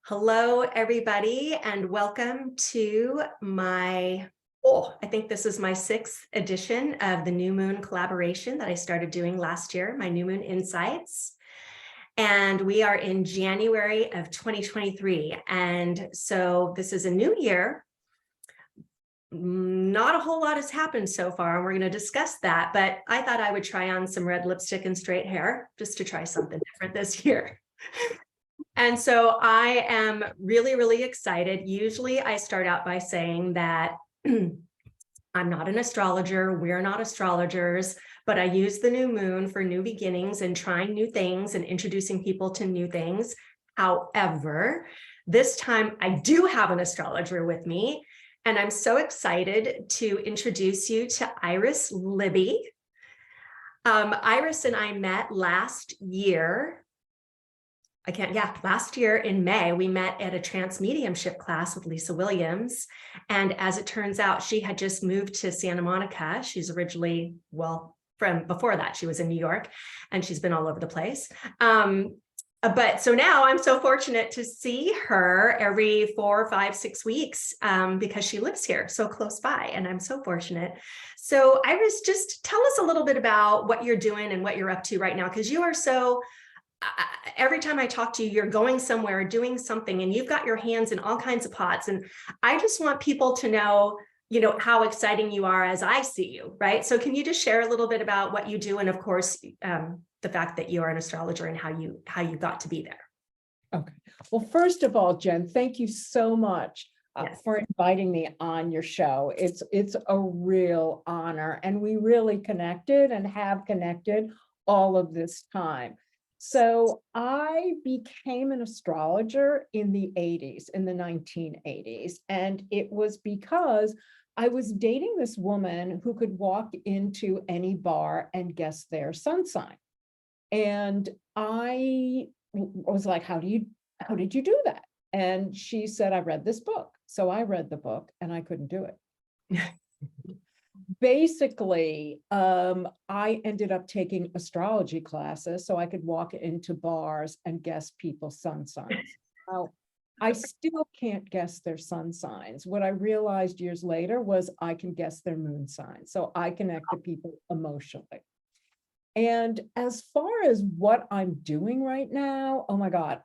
Hello, everybody, and welcome to I think this is my 6th edition of the New Moon collaboration that I started doing last year, my New Moon Insights. And we are in January of 2023. And so this is a new year. Not a whole lot has happened so far, and we're going to discuss that. But I thought I would try on some red lipstick and straight hair just to try something different this year. And so I am really, really excited. Usually I start out by saying that I'm not an astrologer, we're not astrologers, but I use the new moon for new beginnings and trying new things and introducing people to new things. However, this time I do have an astrologer with me, and I'm so excited to introduce you to Iris Libby. Iris and I met last year. Last year in May, we met at a trance mediumship class with Lisa Williams. And as it turns out, she had just moved to Santa Monica. She's originally, from before that, she was in New York, and she's been all over the place. But so now I'm so fortunate to see her every 4, 5, 6 weeks because she lives here so close by, and I'm so fortunate. So Iris, just tell us a little bit about what you're doing and what you're up to right now, because you are so every time I talk to you, you're going somewhere, doing something, and you've got your hands in all kinds of pots. And I just want people to know, how exciting you are as I see you, right? So can you just share a little bit about what you do? And of course, the fact that you are an astrologer and how you got to be there. Okay. Well, first of all, Jen, thank you so much Yes. for inviting me on your show. It's a real honor, and we really connected and have connected all of this time. So I became an astrologer in the 80s, in the 1980s, and it was because I was dating this woman who could walk into any bar and guess their sun sign. And I was like, how did you do that? And she said, I read this book. So I read the book and I couldn't do it. Basically, I ended up taking astrology classes so I could walk into bars and guess people's sun signs. Now, I still can't guess their sun signs. What I realized years later was I can guess their moon signs. So I connect to people emotionally. And as far as what I'm doing right now, oh my God,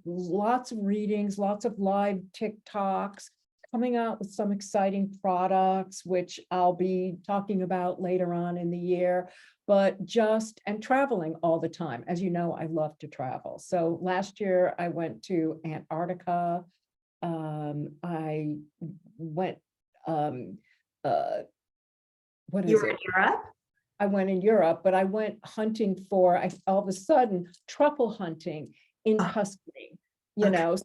lots of readings, lots of live TikToks, coming out with some exciting products, which I'll be talking about later on in the year, and traveling all the time. As you know, I love to travel. So last year I went to Antarctica. I went, You were in Europe? I went in Europe, but I went hunting for, all of a sudden, truffle hunting in Tuscany, so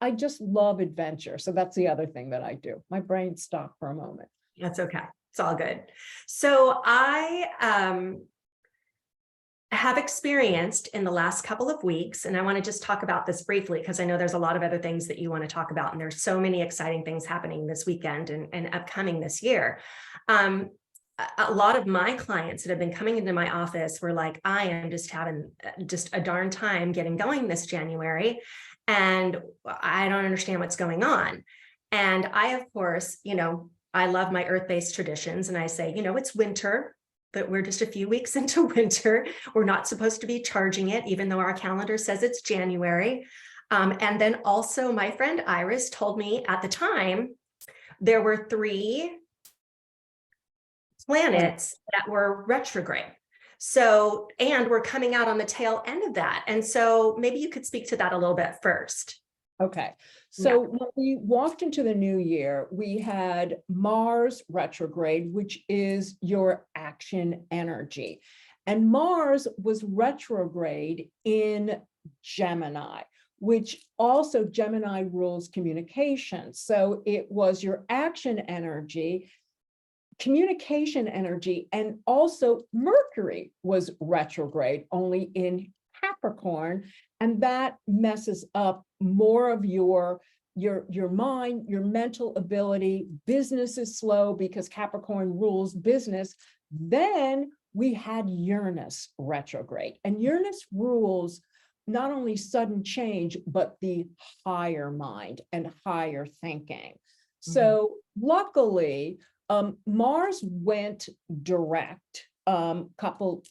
I just love adventure. So that's the other thing that I do. My brain stopped for a moment. That's okay. It's all good. So I have experienced in the last couple of weeks, and I want to just talk about this briefly because I know there's a lot of other things that you want to talk about, and there's so many exciting things happening this weekend and upcoming this year. A lot of my clients that have been coming into my office were like, I am just having just a darn time getting going this January, and I don't understand what's going on. And I, of course, I love my earth-based traditions, and I say, it's winter, but we're just a few weeks into winter. We're not supposed to be charging it, even though our calendar says it's January. And then also my friend Iris told me at the time, there were 3 planets that were retrograde. So, and we're coming out on the tail end of that. And so maybe you could speak to that a little bit first. Okay. So when we walked into the new year, we had Mars retrograde, which is your action energy. And Mars was retrograde in Gemini, which also Gemini rules communication. So it was your action energy, communication energy, and also Mercury was retrograde only in Capricorn, and that messes up more of your mind, your mental ability. Business is slow because Capricorn rules business. Then we had Uranus retrograde, and Uranus rules not only sudden change, but the higher mind and higher thinking. So luckily, Mars went direct couple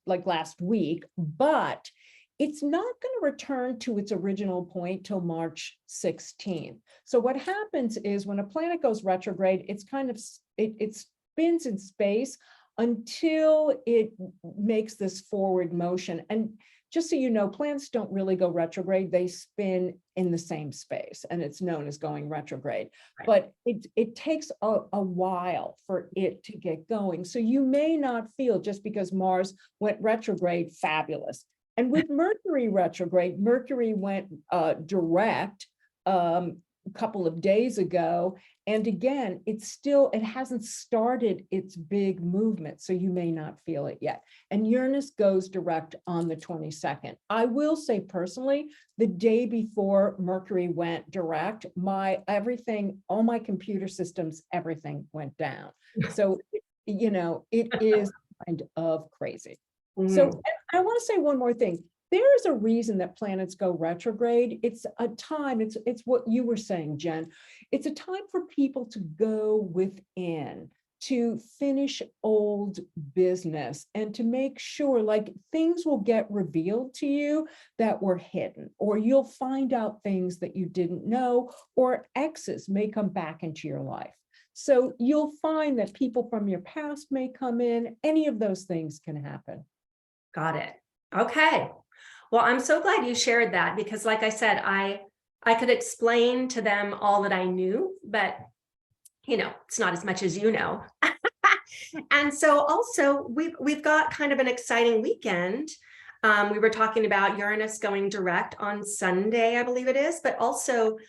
like last week, but it's not going to return to its original point till March 16th. So what happens is when a planet goes retrograde, it's kind of, it spins in space until it makes this forward motion. And just so you know, planets don't really go retrograde, they spin in the same space, and it's known as going retrograde. Right. But it takes a while for it to get going. So you may not feel, just because Mars went retrograde, fabulous. And with Mercury retrograde, Mercury went direct a couple of days ago. And again, it hasn't started its big movement, so you may not feel it yet. And Uranus goes direct on the 22nd. I will say personally, the day before Mercury went direct, all my computer systems, everything went down. So, it is kind of crazy. So I want to say one more thing. There is a reason that planets go retrograde. It's a time, it's what you were saying, Jen. It's a time for people to go within, to finish old business, and to make sure, like, things will get revealed to you that were hidden, or you'll find out things that you didn't know, or exes may come back into your life. So you'll find that people from your past may come in. Any of those things can happen. Got it. Okay. Well, I'm so glad you shared that, because like I said, I could explain to them all that I knew, but it's not as much as you know. And so also we've got kind of an exciting weekend. We were talking about Uranus going direct on Sunday, I believe it is, but also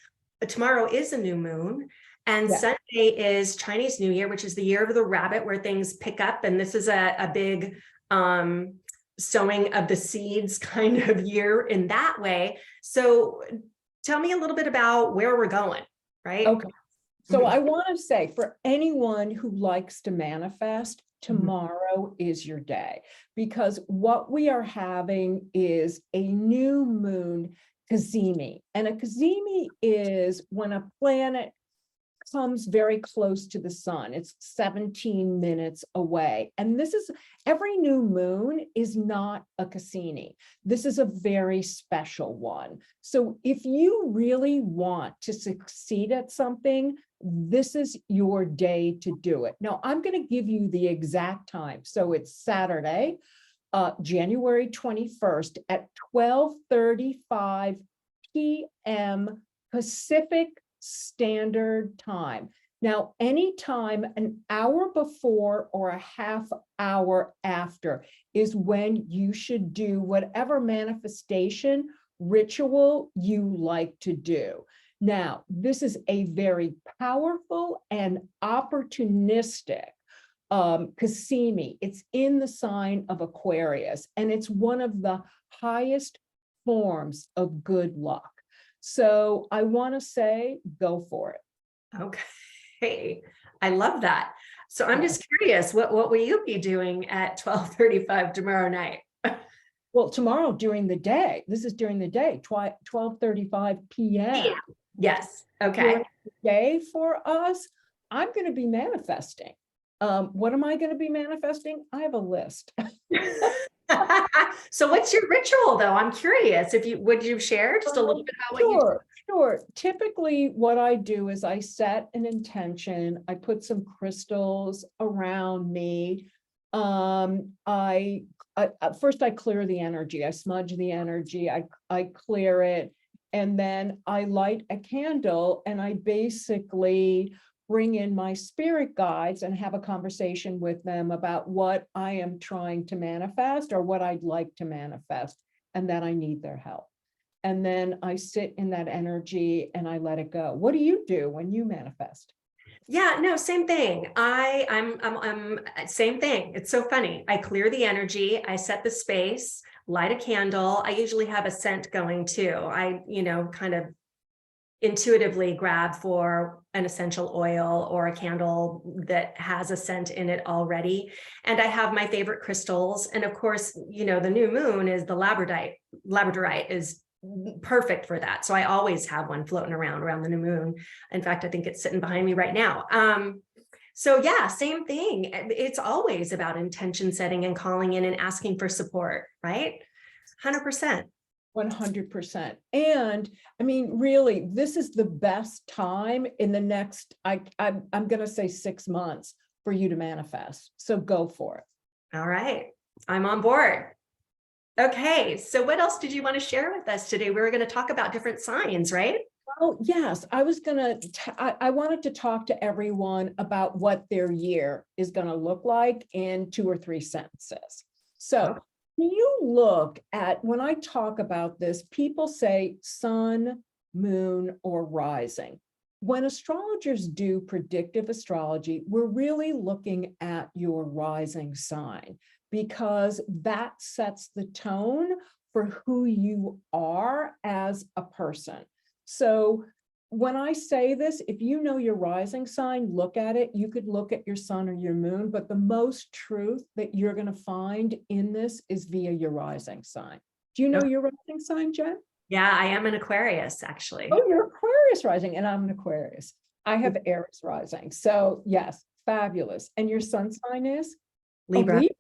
tomorrow is a new moon. And Sunday is Chinese New Year, which is the year of the rabbit, where things pick up. And this is a big sowing of the seeds kind of year in that way. So tell me a little bit about where we're going, right? Okay. So I want to say, for anyone who likes to manifest, tomorrow is your day, because what we are having is a new moon, Cazimi. And a Cazimi is when a planet comes very close to the sun. It's 17 minutes away. And every new moon is not a Cassini. This is a very special one. So if you really want to succeed at something, this is your day to do it. Now, I'm going to give you the exact time. So it's Saturday, January 21st at 12:35 p.m. Pacific Standard Time. Now, anytime an hour before or a half hour after is when you should do whatever manifestation ritual you like to do. Now, this is a very powerful and opportunistic Cazimi. It's in the sign of Aquarius, and it's one of the highest forms of good luck. So I want to say, go for it. Okay. I love that. So I'm just curious, what will you be doing at 12:35 tomorrow night? Well, tomorrow during the day, this is during the day, 12:35 p.m. Yes. Okay. During the day for us, I'm going to be manifesting. What am I going to be manifesting? I have a list. So what's your ritual though? I'm curious. Would you share just a little bit about what you do? Sure. Typically what I do is I set an intention. I put some crystals around me. First I clear the energy. I smudge the energy. I clear it. And then I light a candle, and I basically bring in my spirit guides and have a conversation with them about what I am trying to manifest or what I'd like to manifest, and that I need their help. And then I sit in that energy and I let it go. What do you do when you manifest? Yeah, no, same thing. I'm same thing. It's so funny. I clear the energy, I set the space, light a candle. I usually have a scent going too. I, kind of intuitively grab for an essential oil or a candle that has a scent in it already. And I have my favorite crystals. And of course, you know, the new moon is the labradorite. Labradorite is perfect for that. So I always have one floating around the new moon. In fact, I think it's sitting behind me right now. So yeah, same thing. It's always about intention setting and calling in and asking for support, right? 100%. 100%. And I mean, really, this is the best time in the next, I'm going to say 6 months for you to manifest. So go for it. All right. I'm on board. Okay. So what else did you want to share with us today? We were going to talk about different signs, right? Oh, yes. I was going to, I wanted to talk to everyone about what their year is going to look like in 2 or 3 sentences. So when you look at, when I talk about this, people say sun, moon, or rising. When astrologers do predictive astrology, we're really looking at your rising sign, because that sets the tone for who you are as a person. So when I say this, if you know your rising sign, look at it. You could look at your sun or your moon, but the most truth that you're going to find in this is via your rising sign. Do you know your rising sign, Jen? Yeah, I am an Aquarius, actually. Oh, you're Aquarius rising, and I'm an Aquarius. I have Aries rising. So yes, fabulous. And your sun sign is? Libra. Libra.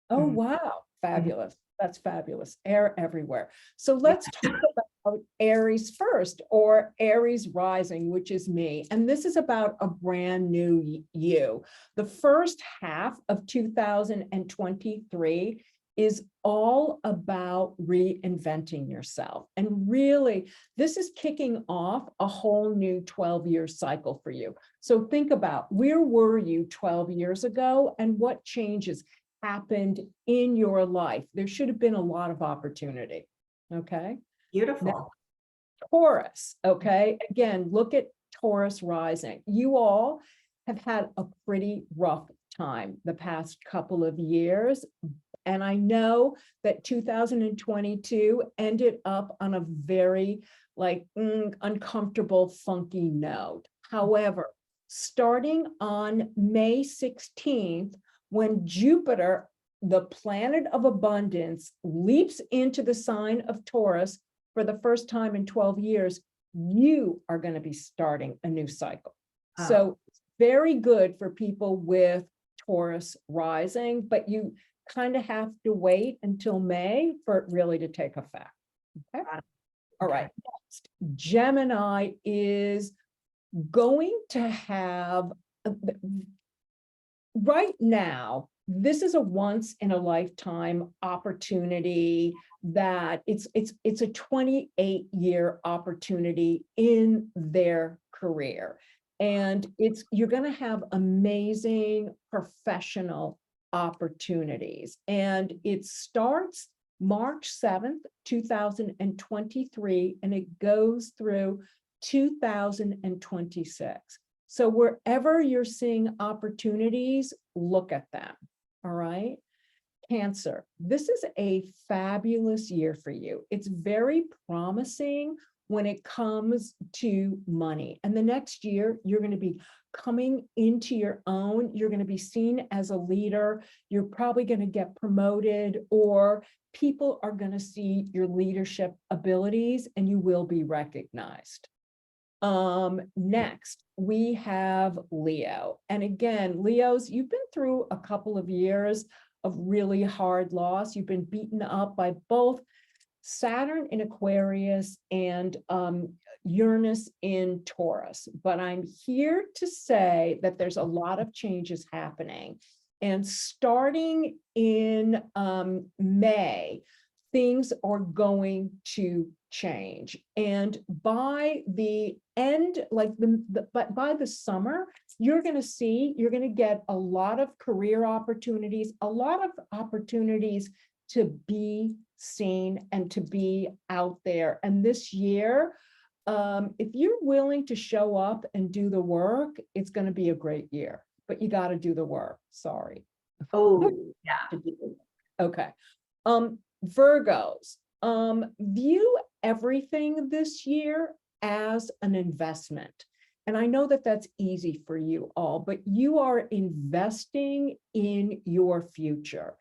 Oh, Mhm. wow. Fabulous. That's fabulous. Air everywhere. So let's talk about Aries first, or Aries rising, which is me. And this is about a brand new you. The first half of 2023 is all about reinventing yourself. And really, this is kicking off a whole new 12-year cycle for you. So think about, where were you 12 years ago, and what changes happened in your life? There should have been a lot of opportunity. Okay. Beautiful. Now, Taurus. Okay. Again, look at Taurus rising. You all have had a pretty rough time the past couple of years. And I know that 2022 ended up on a very uncomfortable, funky note. However, starting on May 16th, when Jupiter, the planet of abundance, leaps into the sign of Taurus for the first time in 12 years, you are going to be starting a new cycle. So very good for people with Taurus rising, but you kind of have to wait until May for it really to take effect. Okay. All right. Next, Gemini is going to have, right now, this is a once in a lifetime opportunity, that it's a 28-year opportunity in their career. And you're going to have amazing professional opportunities. And it starts March 7th, 2023, and it goes through 2026. So wherever you're seeing opportunities, look at them. All right. Cancer, this is a fabulous year for you. It's very promising when it comes to money. And the next year, you're going to be coming into your own. You're going to be seen as a leader. You're probably going to get promoted, or people are going to see your leadership abilities, and you will be recognized. Next, we have Leo. And again, Leos, you've been through a couple of years of really hard loss. You've been beaten up by both Saturn in Aquarius and Uranus in Taurus. But I'm here to say that there's a lot of changes happening. And starting in May, things are going to change. And by the end, by the summer, you're going to get a lot of career opportunities, a lot of opportunities to be seen and to be out there. And this year, if you're willing to show up and do the work, it's going to be a great year, but you got to do the work. Sorry. Oh, yeah. Okay. Virgos, view everything this year as an investment. And I know that that's easy for you all, but you are investing in your future.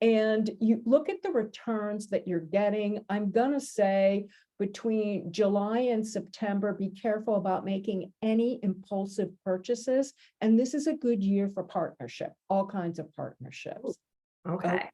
And you look at the returns that you're getting. I'm going to say between July and September, be careful about making any impulsive purchases. And this is a good year for partnership, all kinds of partnerships. Okay.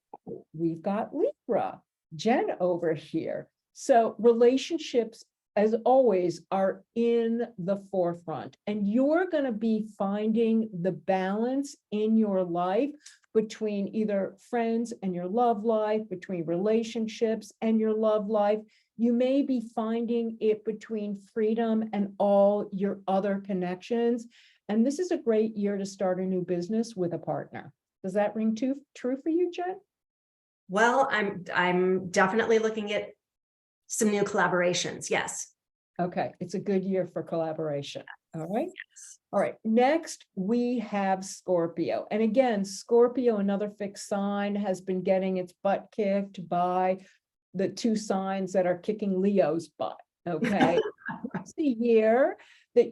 We've got Libra, Jen over here. So relationships, as always, are in the forefront, and you're going to be finding the balance in your life between either friends and your love life, between relationships and your love life. You may be finding it between freedom and all your other connections. And this is a great year to start a new business with a partner. Does that ring true for you, Jen? Well, I'm definitely looking at some new collaborations. Yes. Okay, it's a good year for collaboration. All right. Yes. All right, next we have Scorpio. And again, Scorpio, another fixed sign, has been getting its butt kicked by the two signs that are kicking Leo's butt. Okay. It's the year that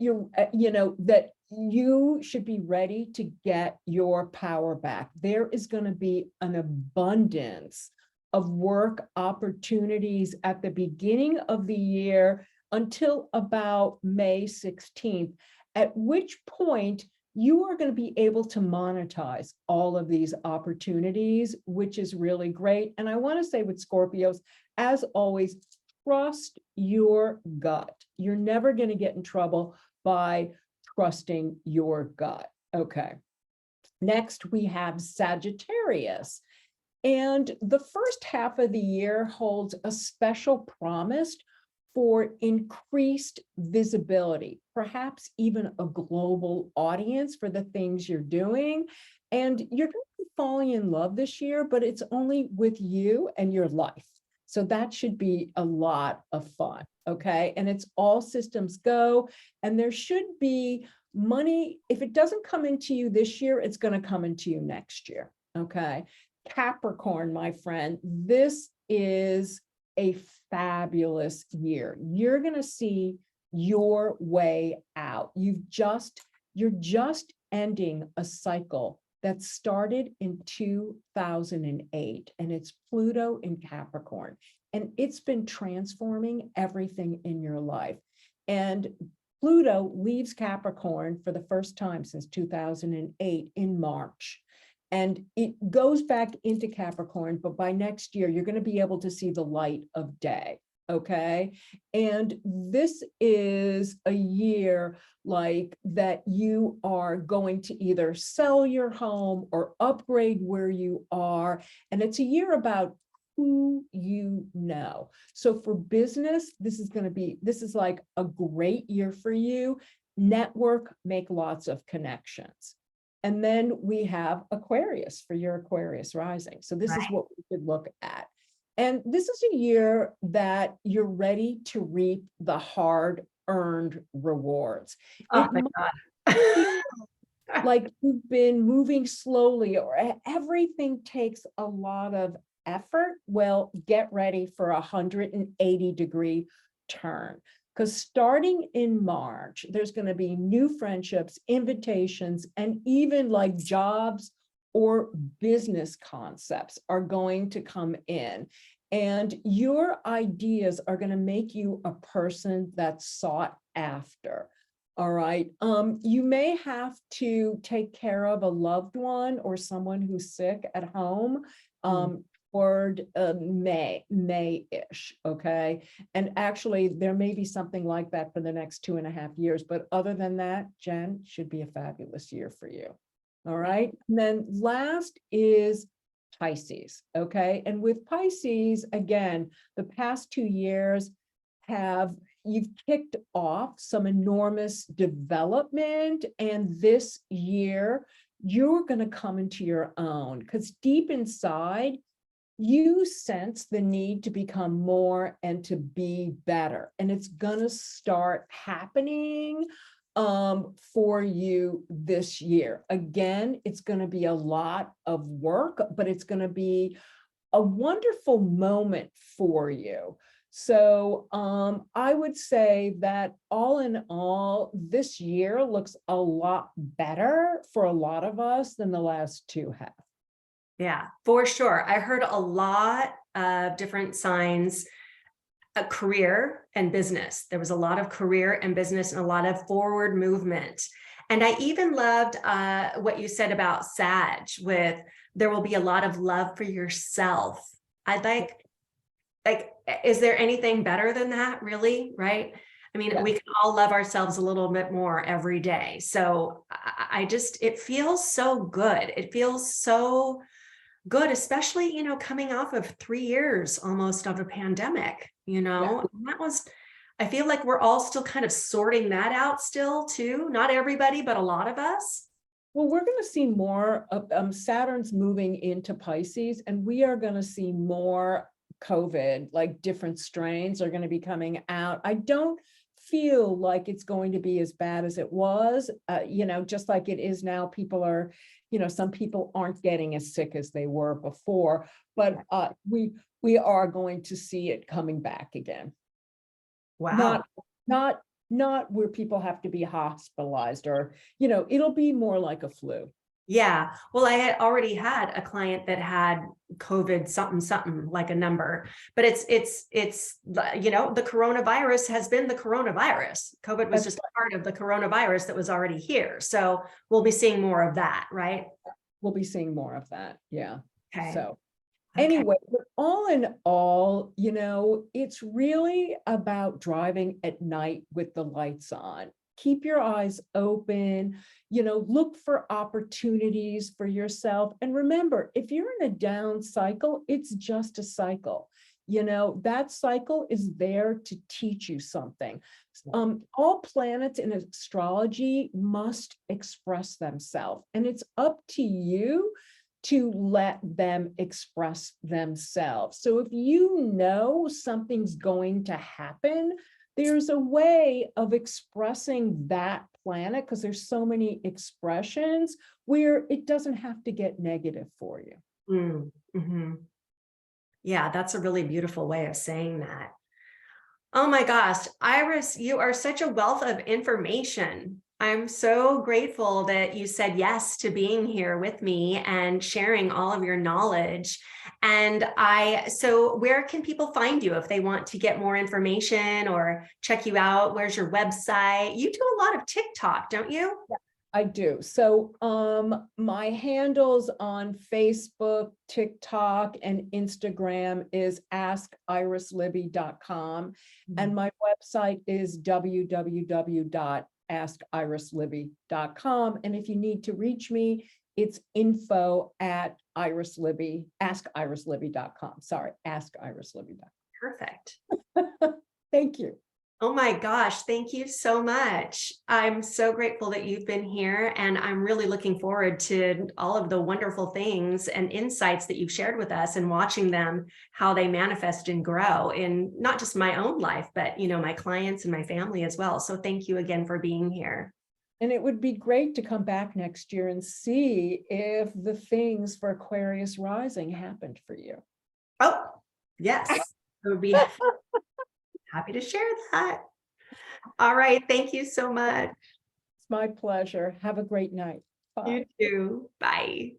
that you should be ready to get your power back. There is going to be an abundance of work opportunities at the beginning of the year until about May 16th, at which point you are going to be able to monetize all of these opportunities, which is really great. And I want to say with Scorpios, as always, trust your gut. You're never going to get in trouble by trusting your gut. Okay. Next, we have Sagittarius. And the first half of the year holds a special promise for increased visibility, perhaps even a global audience for the things you're doing. And you're going to be falling in love this year, but it's only with you and your life. So that should be a lot of fun. Okay. And it's all systems go. And there should be money. If it doesn't come into you this year, it's going to come into you next year. Okay. Capricorn, my friend, this is a fabulous year. You're going to see your way out. You're just ending a cycle that started in 2008, and it's Pluto in Capricorn, and it's been transforming everything in your life. And Pluto leaves Capricorn for the first time since 2008 in March. And it goes back into Capricorn, but by next year, you're going to be able to see the light of day. Okay. And this is a year like that you are going to either sell your home or upgrade where you are. And it's a year about who you know. So for business, this is like a great year for you. Network, make lots of connections. And then we have Aquarius for your Aquarius rising. So this is what we could look at. And this is a year that you're ready to reap the hard-earned rewards. Oh my God. Like you've been moving slowly or everything takes a lot of effort. Well, get ready for a 180-degree turn. Because starting in March, there's going to be new friendships, invitations, and even like jobs or business concepts are going to come in. And your ideas are going to make you a person that's sought after. All right. You may have to take care of a loved one or someone who's sick at home. Toward May-ish, okay? And actually, there may be something like that for the next 2.5 years. But other than that, Jen, should be a fabulous year for you. All right. And then last is Pisces, okay? And with Pisces, again, the past 2 years you've kicked off some enormous development. And this year, you're going to come into your own because deep inside, you sense the need to become more and to be better. And it's going to start happening for you this year. Again, it's going to be a lot of work, but it's going to be a wonderful moment for you. So I would say that all in all, this year looks a lot better for a lot of us than the last two have. Yeah, for sure. I heard a lot of different signs, career and business. There was a lot of career and business and a lot of forward movement. And I even loved what you said about Sag with there will be a lot of love for yourself. I'd like, is there anything better than that, really? Right? I mean, Yeah. we can all love ourselves a little bit more every day. So I just, it feels so good. It feels so good, especially, coming off of 3 years almost of a pandemic, Yeah. and that was, I feel like we're all still kind of sorting that out still too. Not everybody, but a lot of us. Well, we're going to see more of Saturn's moving into Pisces, and we are going to see more COVID, like different strains are going to be coming out. I don't feel like it's going to be as bad as it was, just like it is now. People are, some people aren't getting as sick as they were before, but we are going to see it coming back again. Wow. Not where people have to be hospitalized or, it'll be more like a flu. Yeah. Well, I had already had a client that had COVID something like a number, but it's the coronavirus has been the coronavirus. COVID was just a part of the coronavirus that was already here. So we'll be seeing more of that, right? We'll be seeing more of that. Yeah. Okay. So Okay. anyway, but all in all, it's really about driving at night with the lights on. Keep your eyes open, look for opportunities for yourself. And remember, if you're in a down cycle, it's just a cycle. That cycle is there to teach you something. All planets in astrology must express themselves, and it's up to you to let them express themselves. So if something's going to happen, there's a way of expressing that planet, because there's so many expressions where it doesn't have to get negative for you. Mm-hmm. Yeah, that's a really beautiful way of saying that. Oh my gosh, Iris, you are such a wealth of information. I'm so grateful that you said yes to being here with me and sharing all of your knowledge. And so where can people find you if they want to get more information or check you out? Where's your website? You do a lot of TikTok, don't you? Yeah, I do. So my handles on Facebook, TikTok, and Instagram is askirisLibby.com. And my website is www.askirisLibby.com. And if you need to reach me, it's info@askirisLibby.com. Sorry, askirisLibby.com. Perfect. Thank you. Oh my gosh, thank you so much. I'm so grateful that you've been here, and I'm really looking forward to all of the wonderful things and insights that you've shared with us and watching them, how they manifest and grow in not just my own life, but my clients and my family as well. So thank you again for being here. And it would be great to come back next year and see if the things for Aquarius rising happened for you. Oh, yes, I would be happy to share that. All right. Thank you so much. It's my pleasure. Have a great night. Bye. You too. Bye.